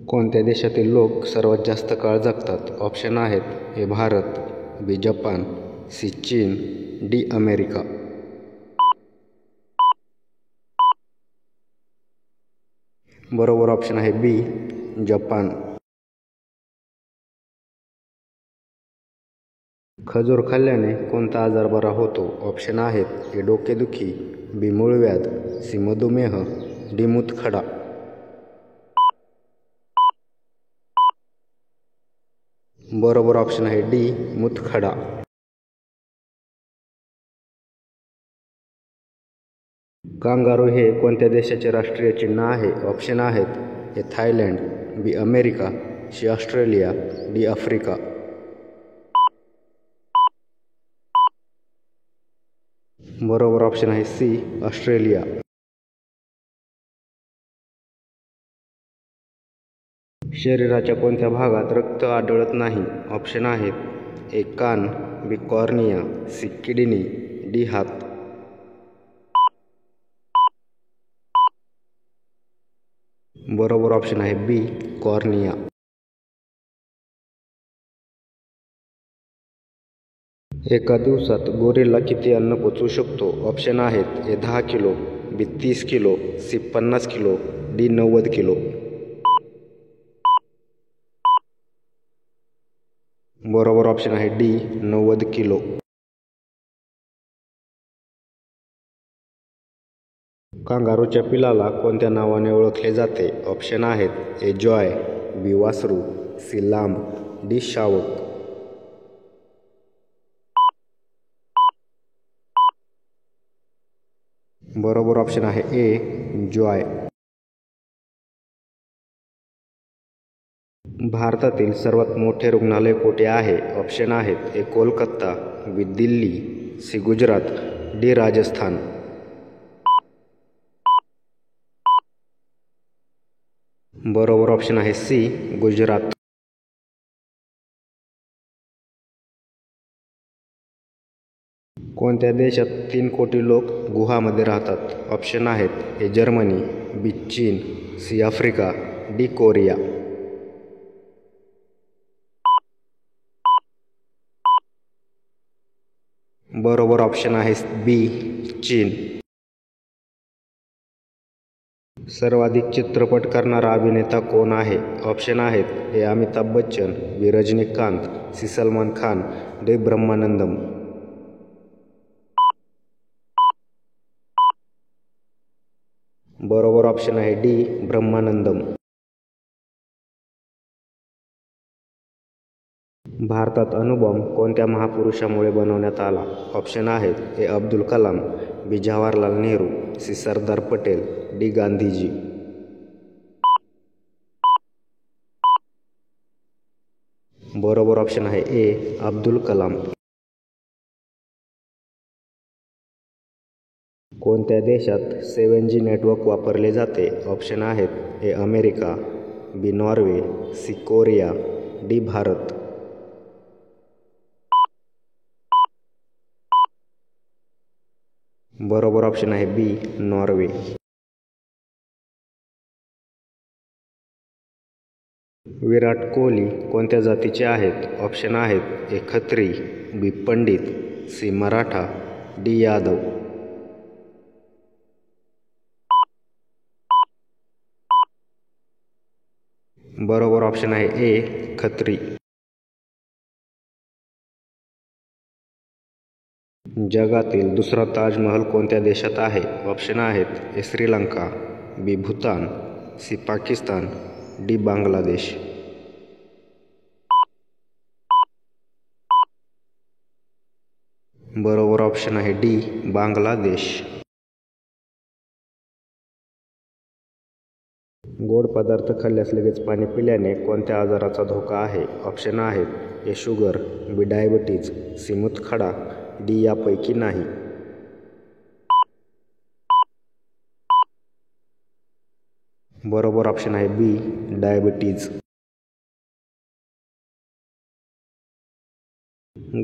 कोणत्या देशातील लोक सर्वात जास्त काळ जगतात? ऑप्शन आहेत: A Bharat, B Japan, C चीन, डी अमेरिका. बरोबर ऑप्शन आहे बी जपान. खजूर खाल्ल्याने कोणता आजार बरा होतो? ऑप्शन आहेत: ए डोकेदुखी, बी मूळव्याध, सी मधुमेह, डी मूतखडा. बरोबर ऑप्शन आहे डी मूतखडा. कांगारू हे कोणत्या देशाचे राष्ट्रीय चिन्ह आहे? ऑप्शन आहेत: A Thailand, B America, C Australia, D Africa. बरोबर ऑप्शन आहे सी ऑस्ट्रेलिया. शरीराच्या कोणत्या भागात रक्त आढळत नाही? ऑप्शन आहेत: ए कान, बी कॉर्निया, सी किडनी, डी हात. बरोबर ऑप्शन आहे बी कॉर्निया. एका दिवसात गोरिल्ला किती अन्न पचवू शकतो? ऑप्शन आहेत: A 10 kilo, B 30 kilo, C 50 kilo, D 90 kilo. बरोबर ऑप्शन आहे डी 90 किलो. कांगारूच्या पिलाला कोणत्या नावाने ओळखले जाते? ऑप्शन आहेत: ए जॉय, बी वासरू, सी लांब, डी शावक. बरोबर ऑप्शन आहे ए जॉय. भारतातील सर्वात मोठे रुग्णालय कोठे आहे? ऑप्शन आहेत: ए कोलकाता, बी दिल्ली, सी गुजरात, डी राजस्थान. बरोबर ऑप्शन आहे सी गुजरात. कोणत्या देशात 3 कोटी लोक गुहामध्ये राहतात? ऑप्शन आहेत: ए जर्मनी, बी चीन, सी आफ्रिका, डी कोरिया. बरोबर ऑप्शन आहे बी चीन. सर्वाधिक चित्रपट करणारा अभिनेता कोण आहे? ऑप्शन आहेत: ए अमिताभ बच्चन, बी रजनीकांत, सी सलमान खान, डी ब्रह्मानंदम. बरोबर ऑप्शन आहे डी ब्रह्मानंदम. भारतात अणुबॉम्ब कोणत्या महापुरुषामुळे बनवण्यात आला? ऑप्शन आहेत: ए अब्दुल कलाम, बी जवाहरलाल नेहरू, सी सरदार पटेल, डी गांधीजी. बरोबर ऑप्शन आहे ए अब्दुल कलाम. कोणत्या देशात 7G नेटवर्क वापरले जाते? ऑप्शन आहेत: A America, B Norway, C Korea, D Bharat. बरोबर ऑप्शन आहे बी नॉर्वे. विराट कोहली कोणत्या जातीचे आहेत? ऑप्शन आहेत: ए खत्री, बी पंडित, सी मराठा, डी यादव. बरोबर ऑप्शन आहे ए खत्री. जगातील दुसरा ताजमहल कोणत्या देशात आहे? ऑप्शन आहेत: ए श्रीलंका, बी भूतान, सी पाकिस्तान, डी बांगलादेश. बरोबर ऑप्शन आहे डी बांगलादेश. गोड पदार्थ खाल्ल्यास लगेच पाणी पिल्याने कोणत्या आजाराचा धोका आहे? ऑप्शन आहेत: ए शुगर, बी डायबिटीज, सी मूतखडा, डी यापैकी नाही. बरोबर ऑप्शन आहे बी डायबिटीज.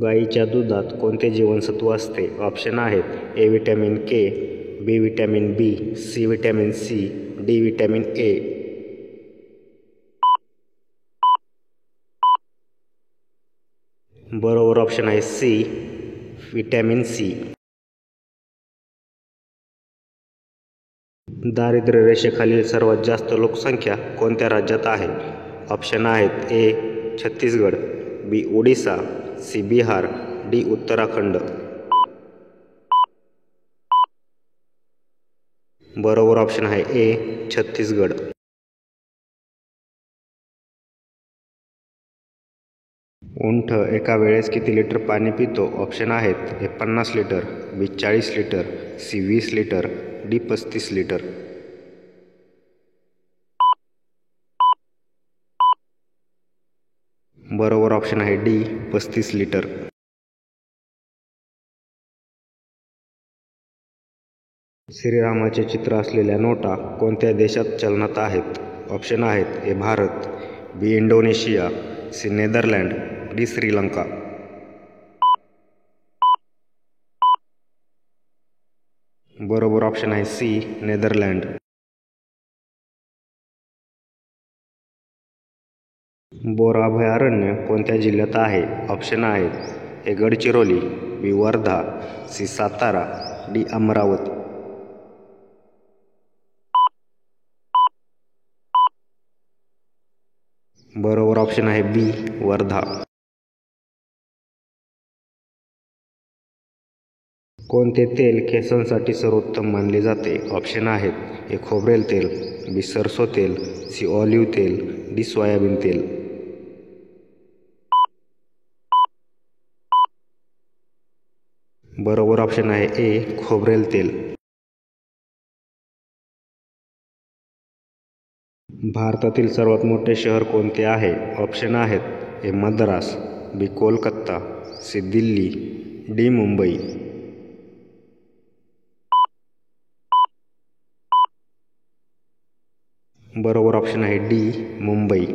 गाईच्या दुधात कोणते जीवनसत्व असते? ऑप्शन आहेत: A vitamin K, B vitamin B, C vitamin C, D vitamin A. बरोबर ऑप्शन आहे सी, व्हिटॅमिन सी. दारिद्र्य रेषेखालील सर्वात जास्त लोकसंख्या कोणत्या राज्यात आहे? ऑप्शन आहेत ए छत्तीसगड, बी ओडिसा, सी बिहार, डी उत्तराखंड. बरोबर ऑप्शन आहे ए छत्तीसगड. उंट एका वेळेस किती लिटर पाणी पितो? ऑप्शन आहेत A 50 litre, B 40 litre, C 20 litre, D 35 litre. बरोबर ऑप्शन आहे डी 35 लिटर. श्रीरामाचे चित्र असलेल्या नोटा कोणत्या देशात चलनात आहेत? ऑप्शन आहेत A Bharat, B Indonesia, C Netherland, D Sri Lanka. बरोबर ऑप्शन आहे सी नेदरलँड. बोर अभयारण्य कोणत्या जिल्ह्यात आहे? ऑप्शन आहेत ए गडचिरोली, बी वर्धा, सी सातारा, डी अमरावती. बरोबर ऑप्शन आहे बी वर्धा. कोणते तेल केसांसाठी सर्वोत्तम मानले जाते? ऑप्शन आहेत ए खोबरेल तेल, बी सरसो तेल, सी ऑलिव्ह तेल, डी सोयाबीन तेल. बरोबर ऑप्शन आहे ए खोबरेल तेल. भारतातील सर्वात मोठे शहर कोणते आहे? ऑप्शन आहेत ए मद्रास, बी कोलकाता, सी दिल्ली, डी मुंबई. बरोबर ऑप्शन आहे डी मुंबई.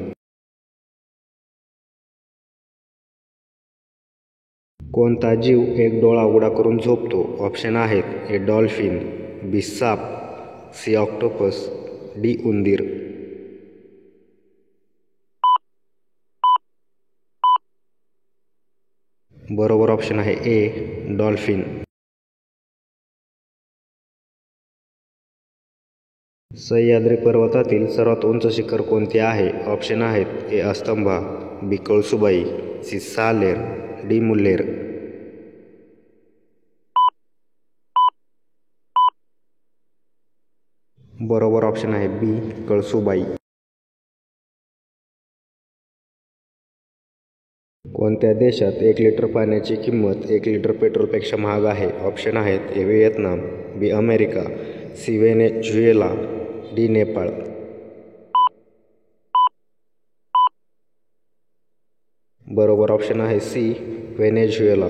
कोणता जीव एक डोळा उघडा करून झोपतो? ऑप्शन आहेत ए डॉल्फिन, बी साप, सी ऑक्टोपस, डी उंदीर. बरोबर ऑप्शन आहे ए डॉल्फिन. सह्याद्री पर्वतातील सर्वात उंच शिखर कोणते आहे? ऑप्शन आहेत ए अस्तंभा, बी कळसुबाई, सी सालेर, डी मुल्लेर. बरोबर ऑप्शन आहे बी कळसुबाई. कोणत्या देशात 1 लिटर पाण्याची किंमत 1 लिटर पेट्रोलपेक्षा महाग आहे? ऑप्शन आहेत A Vietnam, B America, C Venezuela, D Nepal. बरोबर ऑप्शन आहे सी व्हेनेझुएला.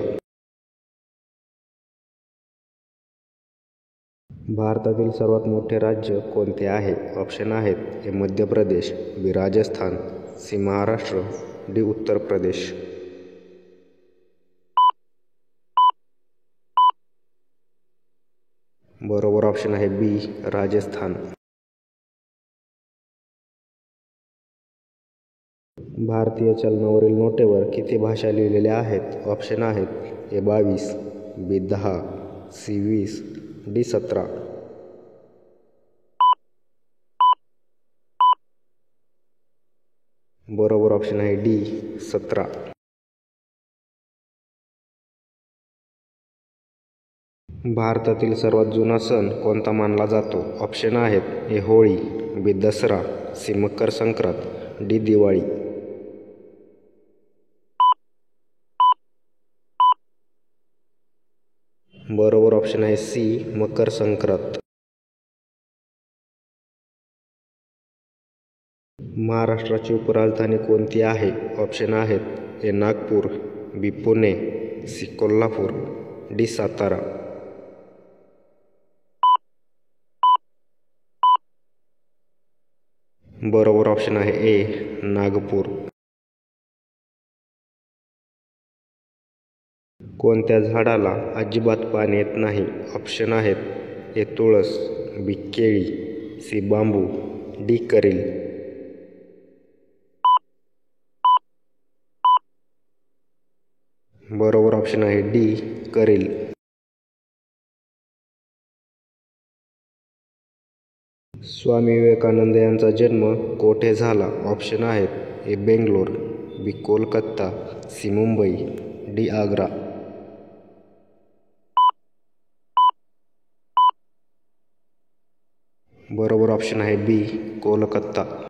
भारतातील सर्वात मोठे राज्य कोणते आहे? ऑप्शन आहेत ए मध्य प्रदेश, बी राजस्थान, सी महाराष्ट्र, डी उत्तर प्रदेश. बरोबर ऑप्शन आहे बी राजस्थान. भारतीय चलनावरील नोटेवर किती भाषा लिहिलेल्या आहेत? ऑप्शन आहेत ए 22, बी 10, सी 20, डी 17. बरोबर ऑप्शन आहे डी 17. भारतातील सर्वात जुना सण कोणता मानला जातो? ऑप्शन आहेत ए होळी, बी दसरा, सी मकर संक्रांत, डी दिवाळी. बरोबर ऑप्शन आहे सी मकर संक्रांत. महाराष्ट्राची उपराजधानी कोणती आहे? ऑप्शन आहेत ए नागपूर, बी पुणे, सी कोल्हापूर, डी सातारा. बरोबर ऑप्शन आहे ए नागपूर. कोणत्या झाडाला अजिबात पाणी येत नाही? ऑप्शन आहेत ए तुळस, बी केळी, सी बांबू, डी करील. बरोबर ऑप्शन आहे डी करेल. स्वामी विवेकानंद यांचा जन्म कोठे झाला? ऑप्शन आहेत ए बेंगलोर, बी कोलकाता, सी मुंबई, डी आग्रा. बरोबर ऑप्शन आहे बी कोलकाता.